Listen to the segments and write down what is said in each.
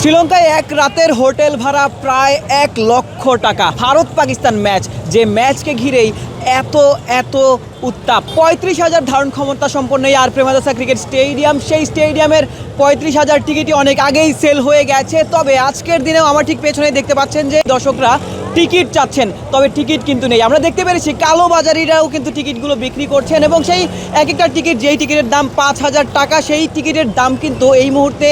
শ্রীলঙ্কায় এক রাতের হোটেল ভাড়া প্রায় 1,00,000 টাকা। ভারত পাকিস্তান ম্যাচ, যে ম্যাচকে ঘিরেই এত এত উত্তাপ। 35,000 ধারণ ক্ষমতা সম্পন্ন এই আর প্রেমাদাসা ক্রিকেট স্টেডিয়াম, সেই স্টেডিয়ামের 35,000 টিকিটই অনেক আগেই সেল হয়ে গেছে। তবে আজকের দিনেও আমার ঠিক পেছনে দেখতে পাচ্ছেন যে দর্শকরা টিকিট চাচ্ছেন, তবে টিকিট কিন্তু নেই। আমরা দেখতে পেরেছি কালোবাজারিরাও কিন্তু টিকিটগুলো বিক্রি করছেন এবং সেই এক একটা টিকিট, যেই টিকিটের দাম 5,000 টাকা, সেই টিকিটের দাম কিন্তু এই মুহূর্তে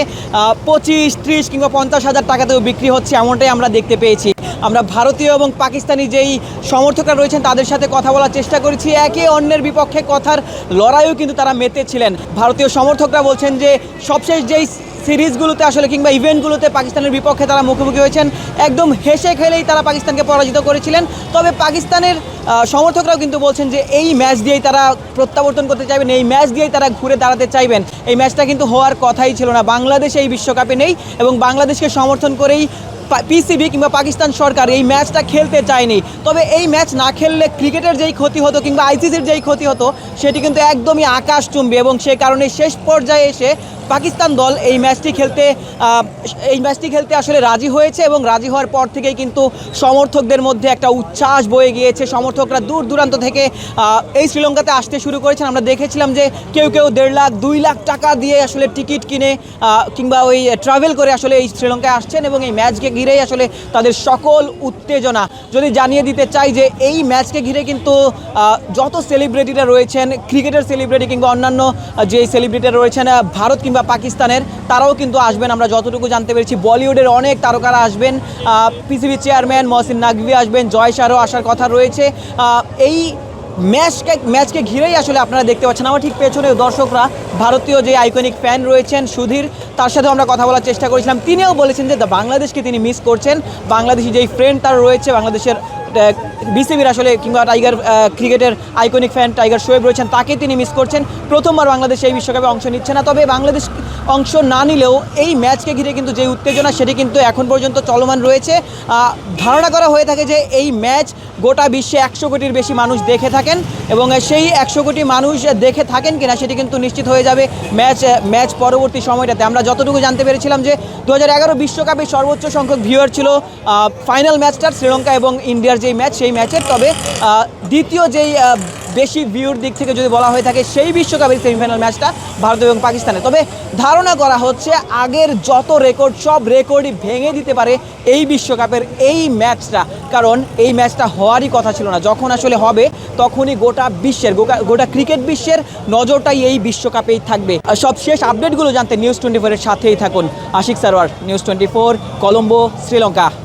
25, 30 কিংবা 50,000 টাকাতেও বিক্রি হচ্ছে, এমনটাই আমরা দেখতে পেয়েছি। আমরা ভারতীয় এবং পাকিস্তানি যেই সমর্থকরা রয়েছেন তাদের সাথে কথা বলার চেষ্টা করেছি। একে অন্যের বিপক্ষে কথার লড়াইও কিন্তু তারা মেতেছিলেন। ভারতীয় সমর্থকরা বলছেন যে সবশেষ যেই সিরিজগুলোতে আসলে কিংবা ইভেন্টগুলোতে পাকিস্তানের বিপক্ষে তারা মুখোমুখি হয়েছেন, একদম হেসে খেলেই তারা পাকিস্তানকে পরাজিত করেছিলেন। তবে পাকিস্তানের সমর্থকরাও কিন্তু বলছেন যে এই ম্যাচ দিয়েই তারা প্রত্যাবর্তন করতে চাইবেন, এই ম্যাচ দিয়েই তারা ঘুরে দাঁড়াতে চাইবেন। এই ম্যাচটা কিন্তু হওয়ার কথাই ছিল না। বাংলাদেশ এই বিশ্বকাপে নেই এবং বাংলাদেশকে সমর্থন করেই পিসিবি কিংবা পাকিস্তান সরকার এই ম্যাচটা খেলতে চায়নি। তবে এই ম্যাচ না খেললে ক্রিকেটের যেই ক্ষতি হতো কিংবা আইসিসির যেই ক্ষতি হতো সেটি কিন্তু একদমই আকাশচুম্বী, এবং সে কারণে শেষ পর্যায়ে এসে পাকিস্তান দল এই ম্যাচটি খেলতে আসলে রাজি হয়েছে এবং রাজি হওয়ার পর থেকেই কিন্তু সমর্থকদের মধ্যে একটা উচ্ছ্বাস বয়ে গিয়েছে। সমর্থকরা দূর দূরান্ত থেকে এই শ্রীলঙ্কাতে আসতে শুরু করেছেন। আমরা দেখেছিলাম যে কেউ কেউ 1.5 লাখ 2 লাখ টাকা দিয়ে আসলে টিকিট কিনে কিংবা ওই ট্রাভেল করে আসলে এই শ্রীলঙ্কায় আসছেন এবং এই ম্যাচকে ঘিরেই আসলে তাদের সকল উত্তেজনা। যদি জানিয়ে দিতে চাই যে এই ম্যাচকে ঘিরে কিন্তু যত সেলিব্রিটিরা রয়েছেন, ক্রিকেটের সেলিব্রিটি কিংবা অন্যান্য যে সেলিব্রিটিরা রয়েছেন ভারত কিংবা পাকিস্তানের, তারাও কিন্তু আসবেন। আমরা যতটুকু জানতে পেরেছি বলিউডের অনেক তারকারা আসবেন, পিসিবি চেয়ারম্যান মহসিন নাকভি আসবেন, জয় শাহরও আসার কথা রয়েছে। এই ম্যাচকে ঘিরেই আসলে আপনারা দেখতে পাচ্ছেন আমার ঠিক পেছনে দর্শকরা ভারতীয় যে আইকনিক ফ্যান রয়েছেন সুধীর, তার সাথেও আমরা কথা বলার চেষ্টা করেছিলাম। তিনিও বলেছেন যে বাংলাদেশকে তিনি মিস করছেন। বাংলাদেশি যেই ফ্রেন্ড তার রয়েছে, বাংলাদেশের বিসিবির আসলে কিংবা টাইগার ক্রিকেটের আইকনিক ফ্যান টাইগার শোয়েব রয়েছেন, তাকে তিনি মিস করছেন। প্রথমবার বাংলাদেশ এই বিশ্বকাপে অংশ নিচ্ছে না, তবে বাংলাদেশ অংশ না নিলেও এই ম্যাচকে ঘিরে কিন্তু যে উত্তেজনা সেটি কিন্তু এখন পর্যন্ত চলমান রয়েছে। ধারণা করা হয়ে থাকে যে এই ম্যাচ গোটা বিশ্বে 100 কোটির বেশি মানুষ দেখে থাকেন এবং সেই 100 কোটি মানুষ দেখে থাকেন কিনা সেটি কিন্তু নিশ্চিত হয়ে যাবে ম্যাচ পরবর্তী সময়টাতে। আমরা যতটুকু জানতে পেরেছিলাম যে 2011 বিশ্বকাপে সর্বোচ্চ সংখ্যক ভিউয়ার ছিল ফাইনাল ম্যাচটার, শ্রীলঙ্কা এবং ইন্ডিয়ার যেই ম্যাচ সেই ম্যাচের। তবে দ্বিতীয় যেই বেশি ভিউর দিক থেকে যদি বলা হয়ে থাকে সেই বিশ্বকাপের সেমিফাইনাল ম্যাচটা ভারত এবং পাকিস্তানে। তবে ধারণা করা হচ্ছে আগের যত রেকর্ড সব রেকর্ডই ভেঙে দিতে পারে এই বিশ্বকাপের এই ম্যাচটা, কারণ এই ম্যাচটা হওয়ারই কথা ছিল না। যখন আসলে হবে তখনই গোটা ক্রিকেট বিশ্বের নজরটাই এই বিশ্বকাপেই থাকবে। সব শেষ আপডেটগুলো জানতে নিউজ 24-এর সাথেই থাকুন। আশিক সারোয়ার, নিউজ 24, কলম্বো, শ্রীলঙ্কা।